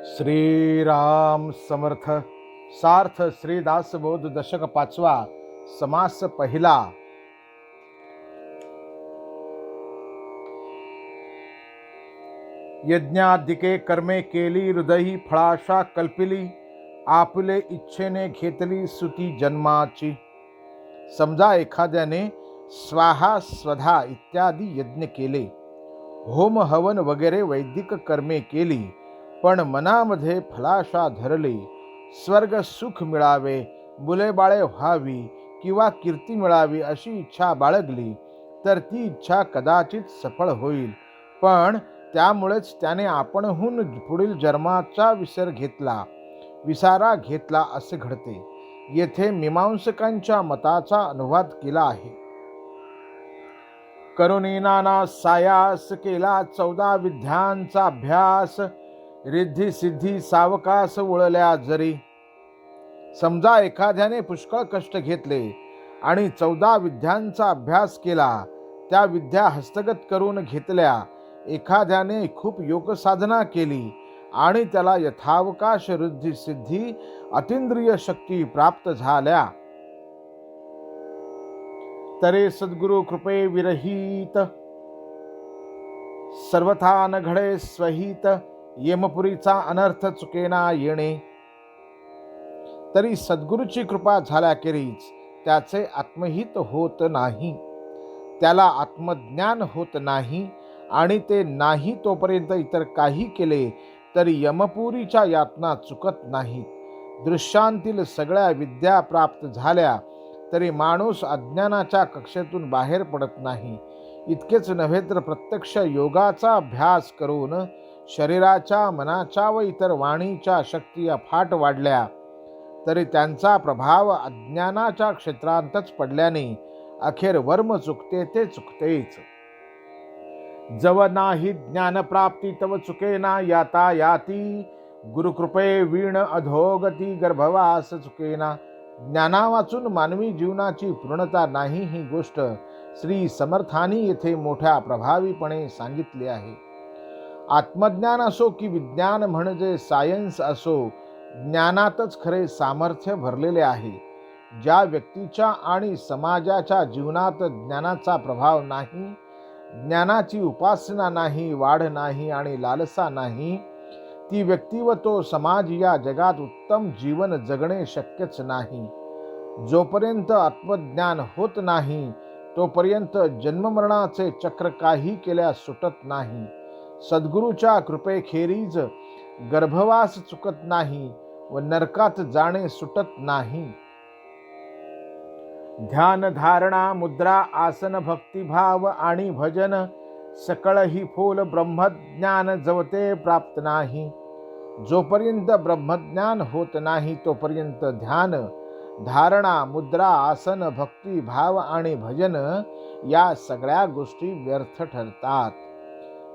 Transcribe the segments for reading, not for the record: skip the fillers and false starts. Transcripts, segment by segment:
श्रीराम समर्थ सार्थ श्रीदासबोध दशक पाचवा समास पहिला। यज्ञादिके कर्मे केली हृदयी फळाशा कल्पिली आपले इच्छेने घेतली सुती जन्माची। समजा एखाद्याने स्वाहा स्वधा इत्यादी यज्ञ केले, होम हवन वगैरे वैदिक कर्मे केली, पण मनामध्ये फलाशा धरली, स्वर्ग सुख मिळावे, मुलेबाळे व्हावी किंवा कीर्ती मिळावी अशी इच्छा बाळगली तर ती इच्छा कदाचित सफळ होईल, पण त्यामुळेच त्याने आपणहून पुढील जन्माचा विसारा घेतला असे घडते। येथे मीमांसकांच्या मताचा अनुवाद केला आहे। करुणी नाना सायास केला 14 विद्यांचा अभ्यास, रिद्धी सिद्धी सावकास उळल्या जरी। समजा एखाद्याने पुष्कळ कष्ट घेतले आणि 14 विद्यांचा अभ्यास केला, त्या विद्या हस्तगत करून घेतल्या। एखाद्याने खूप योग साधना केली आणि त्याला यथावकाश रिद्धी सिद्धी अतींद्रिय शक्ती प्राप्त झाल्या, तरे सद्गुरु कृपे विरहित सर्वथा न घडे स्वहित, यमपुरीचा अनर्थ चुकेना येणे। तरी सद्गुरूची कृपा झाल्याखेरीज त्याचे आत्महित होत नाही, त्याला आत्मज्ञान होत नाही, आणि ते नाही तोपर्यंत इतर काही केले तरी यमपुरीच्या यातना चुकत नाहीत। दृश्यांतील सगळ्या विद्या प्राप्त झाल्या तरी माणूस अज्ञानाच्या कक्षेतून बाहेर पडत नाही। इतकेच नव्हे तर प्रत्यक्ष योगाचा अभ्यास करून शरीराच्या मनाच्या व इतर वाणीच्या शक्ती अफाट वाढल्या तरी त्यांचा प्रभाव अज्ञानाच्या क्षेत्रांतच पडल्याने अखेर वर्म चुकते ते चुकतेच। जव नाही ज्ञानप्राप्ती तव चुकेना यातायाती, गुरुकृपे वीण अधोगती गर्भवास चुकेना। ज्ञाना वाचून मानवी जीवनाची पूर्णता नाही ही गोष्ट श्री समर्थांनी येथे मोठ्या प्रभावीपणे सांगितली आहे। आत्मज्ञान असो की विज्ञान म्हणजे सायन्स असो, ज्ञानातच खरे सामर्थ्य भरलेले आहे। ज्या व्यक्तीच्या आणि समाजाच्या जीवनात ज्ञानाचा प्रभाव नाही, ज्ञानाची उपासना नाही, वाढ नाही आणि लालसा नाही, ती व्यक्ती व तो समाज या जगात उत्तम जीवन जगणे शक्यच नाही। जोपर्यंत आत्मज्ञान होत नाही तोपर्यंत जन्ममरणाचे चक्र काही केल्यास सुटत नाही। सद्गुरूच्या कृपेखेरीज गर्भवास चुकत नाही व नरकात जाणे सुटत नाही। ध्यान धारणा मुद्रा आसन भक्तिभाव आणि भजन सकळ ही फोल ब्रह्मज्ञान जवते प्राप्त नाही। जोपर्यंत ब्रह्मज्ञान होत नाही तोपर्यंत ध्यान धारणा मुद्रा आसन भक्तिभाव आणि भजन या सगळ्या गोष्टी व्यर्थ ठरतात,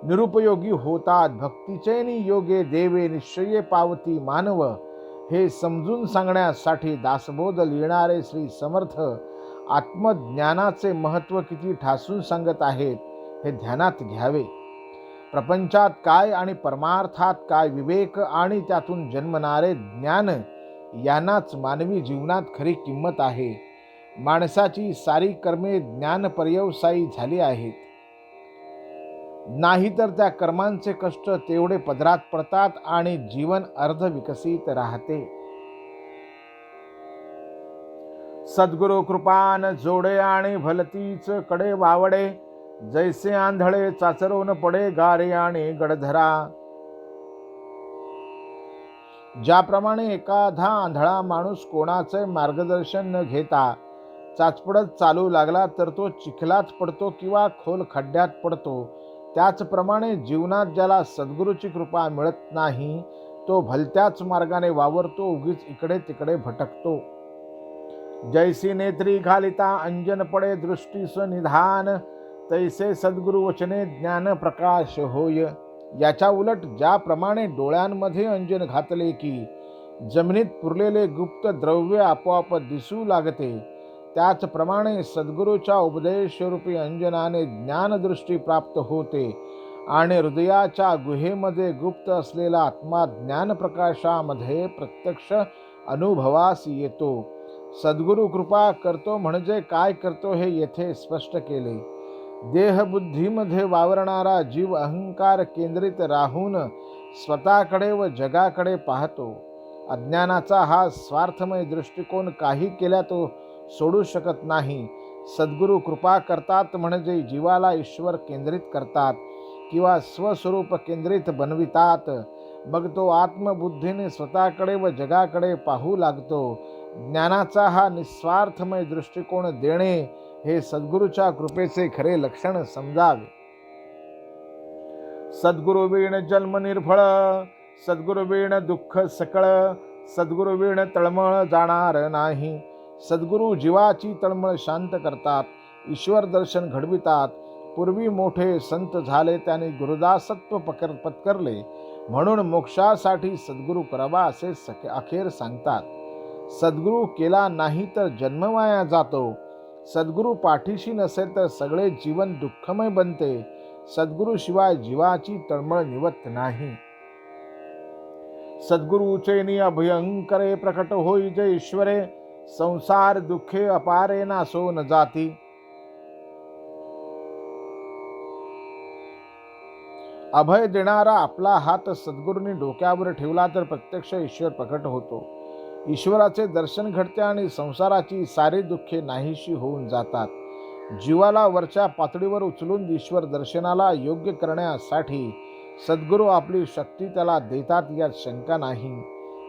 निरुपयोगी होतात। भक्तीचे योगे देवे निश्चये पावती मानव, हे समजून सांगण्यासाठी दासबोध लिहिणारे श्री समर्थ आत्मज्ञानाचे महत्त्व किती ठासून सांगत आहेत हे ध्यानात घ्यावे। प्रपंचात काय आणि परमार्थात काय, विवेक आणि त्यातून जन्मणारे ज्ञान यांनाच मानवी जीवनात खरी किंमत आहे। माणसाची सारी कर्मे ज्ञान पर्यवसायी झाली आहेत, नाहीतर त्या कर्मांचे कष्ट तेवढे पदरात पडतात आणि जीवन अर्ध विकसित राहते। सद्गुरु कृपान जोडे आणि भलतीच कडे वावडे, जैसे आंधळे चाचरवून पडे गारे आणि गडधरा। ज्याप्रमाणे एखादा आंधळा माणूस कोणाचे मार्गदर्शन न घेता चाचपडत चालू लागला तर तो चिखलात पडतो किंवा खोल खड्ड्यात पडतो, त्याचप्रमाणे जीवनात ज्याला सद्गुरूची कृपा मिळत नाही तो भलत्याच मार्गाने वावरतो, उगीच इकडे तिकडे भटकतो। जैसी नेत्री घालिता अंजन पडे दृष्टीस निधान, तैसे सद्गुरु वचने ज्ञान प्रकाश होय। याच्या उलट ज्याप्रमाणे डोळ्यांमध्ये अंजन घातले की जमिनीत पुरलेले गुप्त द्रव्य आपोआप दिसू लागते, त्याचप्रमाणे सद्गुरूच्या उपदेशरूपी अंजनाने ज्ञानदृष्टी प्राप्त होते आणि हृदयाच्या गुहेमध्ये गुप्त असलेला आत्मा ज्ञान प्रकाशामध्ये प्रत्यक्ष अनुभवास येतो. सद्गुरु कृपा करतो म्हणजे काय करतो हे येथे स्पष्ट केले. देहबुद्धीमध्ये वावरणारा जीव अहंकार केंद्रित राहून स्वतःकडे व जगाकडे पाहतो. अज्ञानाचा हा स्वार्थमय दृष्टिकोन काही केल्या तो सोडू शकत नाही. सद्गुरु कृपा करतात म्हणजे जीवाला ईश्वर केंद्रित करतात किंवा स्वस्वरूप केंद्रित बनवितात. मग तो आत्मबुद्धीने स्वतःकडे व जगाकडे पाहू लागतो. ज्ञानाचा हा निस्वार्थमय दृष्टिकोन देणे हे सद्गुरूच्या कृपेचे खरे लक्षण समजावे. सद्गुरुवीण जन्म निर्फळ, सद्गुरुवीण दुःख सकळ, सद्गुरुवीण तळमळ जाणार नाही. सद्गुरु जीवाची तळमळ शांत करतात, ईश्वर दर्शन घडवितात. पूर्वी मोठे संत झाले, त्यांनी गुरुदासत्व पत्करले म्हणून मोक्षासाठी सद्गुरु करावा असे अखेर सांगतात. सद्गुरु केला नाही तर जन्म वाया जातो. सद्गुरु पाठीशी नसेल तर सगळे जीवन दुःखमय बनते. सद्गुरु शिवाय जीवाची तळमळ निवत नाही. सद्गुरुचे नि अभयंकरे प्रकट होई जे ईश्वरे, संसार दुःखे अपारे नासो न जाती. अभय देणारा आपला हात सद्गुरूंनी डोक्यावर ठेवला तर प्रत्यक्ष ईश्वर प्रकट होतो. ईश्वराचे दर्शन घडते आणि संसाराची सारी दुःखे नाहीशी होऊन जातात. जीवाला वरच्या पातळीवर उचलून ईश्वर दर्शनाला योग्य करण्यासाठी सद्गुरू आपली शक्ती त्याला देतात यात शंका नाही.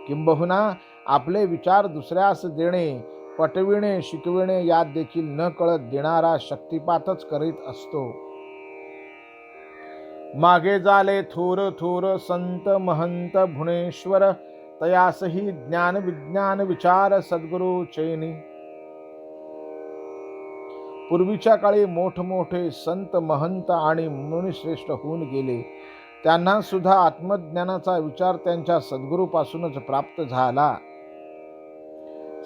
किंबहुना आपले विचार दुसऱ्यास देणे, पटविणे, शिकविणे यात देखील न कळत देणारा शक्तिपातच करीत असतो. मागे झाले थोर थोर संत महंत भुवनेश्वर, तयासही ज्ञान विज्ञान विचार सद्गुरु चैनी. पूर्वीच्या काळी मोठमोठे संत महंत आणि मुनिश्रेष्ठ होऊन गेले. त्यांना सुद्धा आत्मज्ञानाचा विचार त्यांच्या सद्गुरूपासूनच प्राप्त झाला.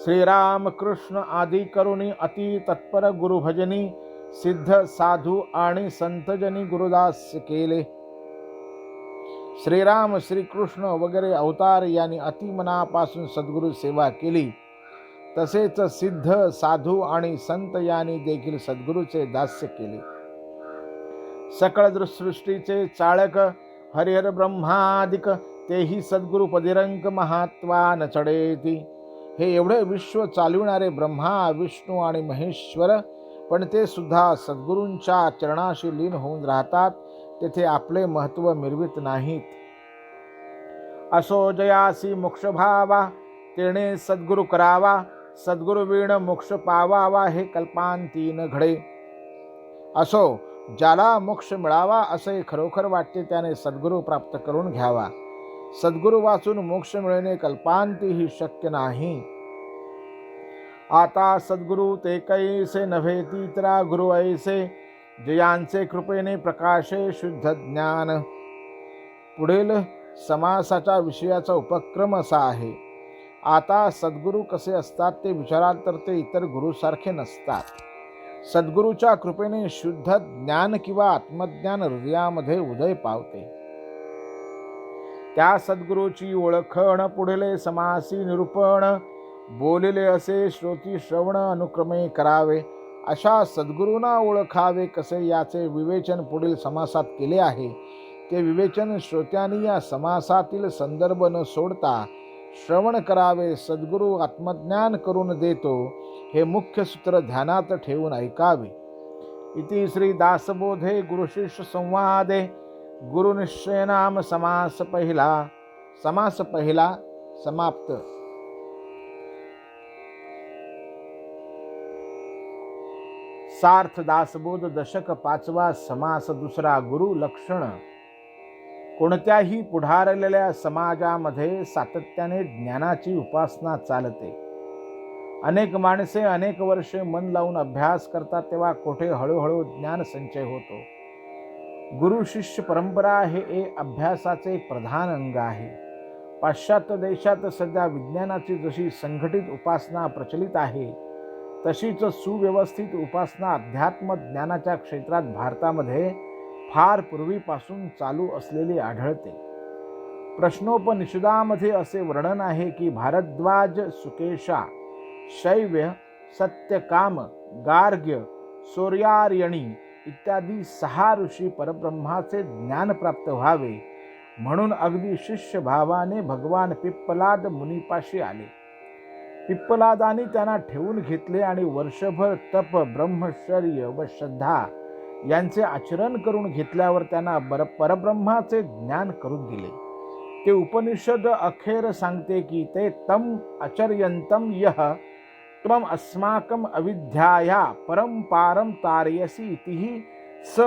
श्रीराम कृष्ण आदी करुणी अति तत्पर गुरुभजनी, सिद्ध साधू आणि संतजनी गुरुदास केले. श्रीराम, श्रीकृष्ण वगैरे अवतार यांनी अतिमनापासून सद्गुरु सेवा केली. तसेच सिद्ध साधू आणि संत यांनी देखील सद्गुरूचे दास्य केले. सकळ सृष्टीचे चाळक हरिहर ब्रह्मादिक, तेही सद्गुरु पदिरंक महात्वा न चढेती. हे एवढे विश्व चालविणारे ब्रह्मा, विष्णू आणि महेश्वर, पण ते सुद्धा सद्गुरूंच्या चरणाशी लीन होऊन राहतात. तेथे आपले महत्त्व मिरवित नाहीत. असो जयासी मोक्ष भावा, तेणे सद्गुरु करावा. सद्गुरु वीण मोक्ष पावावा, हे कल्पांती न घडे. असो ज्याला मोक्ष मिळावा असे खरोखर वाटते त्याने सद्गुरु प्राप्त करून घ्यावा. सद्गुरु वाचून मोक्ष मिळणे कल्पांतीही शक्य नाही. आता सद्गुरु ते कैसे नव्हे तीतरा गुरु ऐसे, जयांचे कृपेने प्रकाशे शुद्ध ज्ञान. पुढील समासाच्या विषयाचा उपक्रम असा आहे. आता सद्गुरु कसे असतात ते विचाराल तर ते इतर गुरुसारखे नसतात. सद्गुरूच्या कृपेने शुद्ध ज्ञान किंवा आत्मज्ञान हृदयामध्ये उदय पावते. त्या सद्गुरूची ओळखण पुढील समासी निरूपण, बोलिले असे श्रोती श्रवण अनुक्रमे करावे. अशा सद्गुरूंना ओळखावे कसे याचे विवेचन पुढील समासात केले आहे. ते विवेचन श्रोत्यांनी या समासातील संदर्भ न सोडता श्रवण करावे. सद्गुरू आत्मज्ञान करून देतो हे मुख्य सूत्र ध्यानात ठेवून ऐकावे. इति श्री दासबोधे गुरुशिष्य संवादे गुरुनिश्चय नाम समास पहिला समाप्त. सार्थ दासबोध दशक 5वा समास दुसरा. गुरु लक्षण. कोणत्याही पुढारलेल्या समाजामध्ये सातत्याने ज्ञानाची उपासना चालते. अनेक माणसे अनेक वर्षे मन लावून अभ्यास करतात तेव्हा कोठे हळूहळू ज्ञान संचय होतो. गुरु शिष्य परंपरा हे अभ्यासाचे एक प्रधान अंग आहे. पाश्चात्य देशात सध्या विज्ञानाची जशी संघटित उपासना प्रचलित आहे तशीच सुव्यवस्थित उपासना अध्यात्म ज्ञानाच्या क्षेत्रात भारतामध्ये फार पूर्वीपासून चालू असलेली आढळते. प्रश्नोपनिषदामध्ये असे वर्णन आहे की भारद्वाज, सुकेशा, शैव्य, सत्यकाम, गार्ग्य, सोर्यार्यणी इत्यादी 6 ऋषी परब्रह्माचे ज्ञान प्राप्त व्हावे म्हणून अगदी शिष्य भावाने भगवान पिप्पलाद मुनीपाशी आले. पिप्पलादानी त्यांना ठेवून घेतले आणि वर्षभर तप, ब्रह्मचर्य व श्रद्धा यांचे आचरण करून घेतल्यावर त्यांना परब्रह्माचे ज्ञान करून दिले. ते उपनिषद अखेर सांगते की ते तम आचर्यंतम यह त्वम अस्माकम अविद्याया परंपारम तारयसी इतिहि स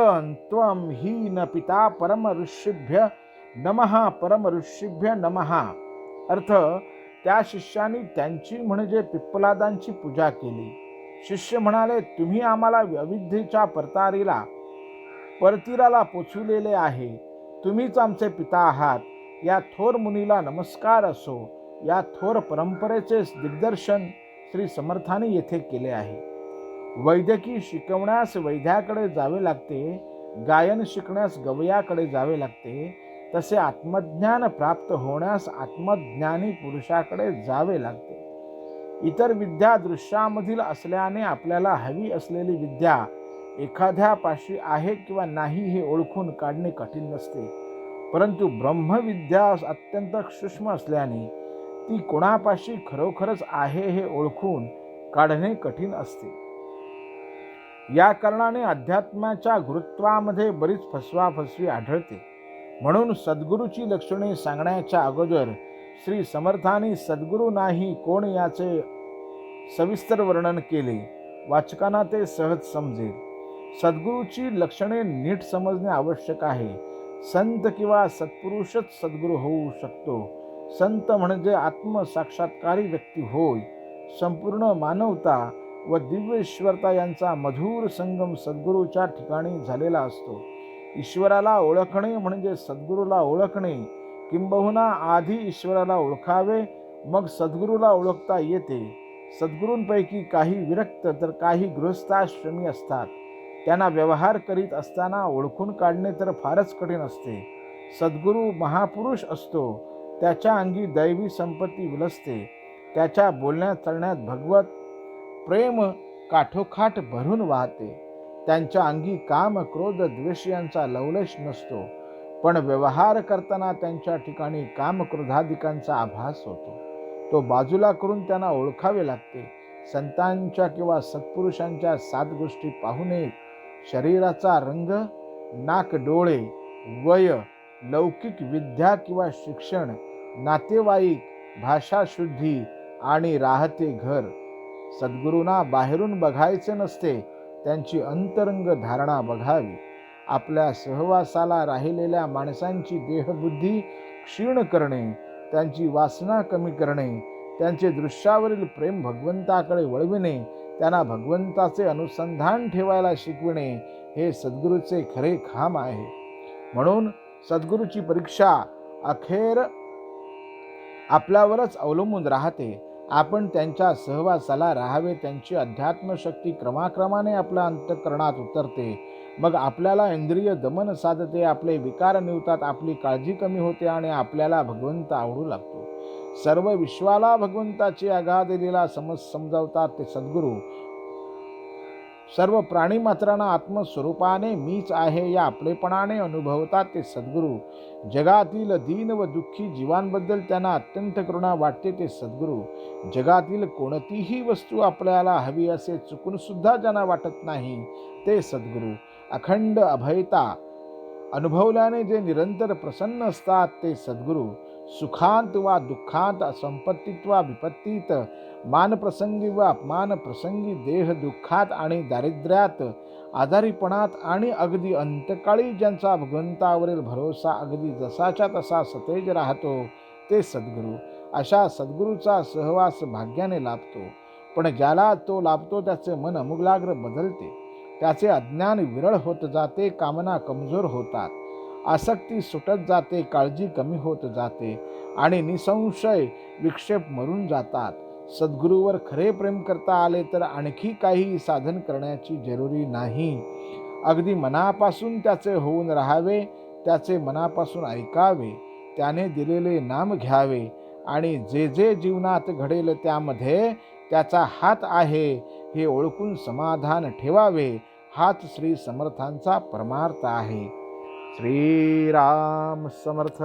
त्वम ही न पिता परम ऋषीभ्य नमः, परम ऋषीभ्य नमः. अर्थ, त्या शिष्याने त्यांची म्हणजे पिप्पलादांची पूजा केली. शिष्य म्हणाले, तुम्ही आम्हाला अविद्येच्या परतीराला पोचविलेले आहे. तुम्हीच आमचे पिता आहात. या थोर मुनीला नमस्कार असो. या थोर परंपरेचे दिग्दर्शन श्री समर्थांनी येथे केले आहे. वैद्यकी शिकवण्यास वैद्याकडे जावे लागते, गायन शिकण्यास गवयाकडे जावे लागते, तसे आत्मज्ञान प्राप्त होण्यास आत्मज्ञानी पुरुषाकडे जावे लागते. इतर विद्या दृश्यामधील असल्याने आपल्याला हवी असलेली विद्या एखाद्यापाशी आहे किंवा नाही हे ओळखून काढणे कठीण नसते, परंतु ब्रह्मविद्या अत्यंत सूक्ष्म असल्याने ती कोणापाशी खरोखरच आहे हे ओळखून काढणे कठीण असते. या कारणाने अध्यात्माच्या गुरुत्वामध्ये बरीच फसवाफसवी आढळते. म्हणून सद्गुरूची लक्षणे सांगण्याच्या अगोदर श्री समर्थांनी सद्गुरू नाही कोण याचे सविस्तर वर्णन केले. वाचकांना ते सहज समजेल. सद्गुरूची लक्षणे नीट समजणे आवश्यक आहे. संत किंवा सत्पुरुषच सद्गुरू होऊ शकतो. संत म्हणजे आत्मसाक्षात्कारी व्यक्ती होय. संपूर्ण मानवता व दिव्येश्वरता यांचा मधुर संगम सद्गुरूच्या ठिकाणी झालेला असतो. ईश्वराला ओळखणे म्हणजे सद्गुरूला ओळखणे, किंबहुना आधी ईश्वराला ओळखावे मग सद्गुरूला ओळखता येते. सद्गुरूंपैकी काही विरक्त तर काही गृहस्थाश्रमी असतात. त्यांना व्यवहार करीत असताना ओळखून काढणे तर फारच कठीण असते. सद्गुरू महापुरुष असतो. त्याच्या अंगी दैवी संपत्ती विलसते. त्याच्या बोलण्यात चालण्यात भगवत प्रेम काठोकाठ भरून वाहते. त्यांच्या अंगी काम, क्रोध, द्वेष यांचा लवलेश नसतो, पण व्यवहार करताना त्यांच्या ठिकाणी काम, क्रोधादिकांचा आभास होतो. तो बाजूला करून त्यांना ओळखावे लागते. संतांच्या किंवा सत्पुरुषांच्या 7 गोष्टी पाहू नयेत. शरीराचा रंग, नाक, डोळे, वय, लौकिक विद्या किंवा शिक्षण, नातेवाईक, भाषाशुद्धी आणि राहते घर. सद्गुरूंना बाहेरून बघायचे नसते, त्यांची अंतरंग धारणा बघावी. आपल्या सहवासाला राहिलेल्या माणसांची देहबुद्धी क्षीण करणे, त्यांची वासना कमी करणे, त्यांचे दृश्यावरील प्रेम भगवंताकडे वळविणे, त्यांना भगवंताचे अनुसंधान ठेवायला शिकविणे हे सद्गुरूचे खरे काम आहे. म्हणून सद्गुरूची परीक्षा अखेर आपल्यावरच अवलंबून राहते. आपण त्यांच्या सहवासाला राहावे. त्यांची अध्यात्मशक्ती क्रमाक्रमाने आपल्या अंतःकरणात उतरते. मग आपल्याला इंद्रिय दमन साधते, आपले विकार निवतात, आपली काळजी कमी होते आणि आपल्याला भगवंत आवडू लागतो. सर्व विश्वाला भगवंताची अगाध लीला समजावतात ते सद्गुरू. सर्व प्राणीमात्रांना आत्मस्वरूपाने मीच आहे या आपलेपणाने अनुभवतात ते सद्गुरू. जगातील दीन व दुःखी जीवांबद्दल त्यांना अत्यंत करुणा वाटते ते सद्गुरू. जगातील कोणतीही वस्तू आपल्याला हवी असे चुकून सुद्धा ज्यांना वाटत नाही ते सद्गुरू. अखंड अभयता अनुभवल्याने जे निरंतर प्रसन्न असतात ते सद्गुरू. सुखांत वा दुःखांत, संपत्तीत वा विपत्तीत, मानप्रसंगी व अपमान प्रसंगी, देह दुःखात आणि दारिद्र्यात, आजारीपणात आणि अगदी अंतकाळी ज्यांचा भगवंतावरील भरोसा अगदी जसाच्या तसा सतेज राहतो ते सद्गुरू. अशा सद्गुरूचा सहवास भाग्याने लाभतो. पण ज्याला तो लाभतो त्याचे मन अमुगलाग्र बदलते. त्याचे अज्ञान विरळ होत जाते, कामना कमजोर होतात, आसक्ती सुटत जाते, काळजी कमी होत जाते आणि निसंशय विक्षेप मरून जातात. सद्गुरूवर खरे प्रेम करता आले तर आणखी काही साधन करण्याची जरुरी नाही. अगदी मनापासून त्याचे होऊन राहावे, त्याचे मनापासून ऐकावे, त्याने दिलेले नाम घ्यावे आणि जे जे जीवनात घडेल त्यामध्ये त्याचा हात आहे हे ओळखून समाधान ठेवावे. हाच श्री समर्थांचा परमार्थ आहे. श्रीराम समर्थ.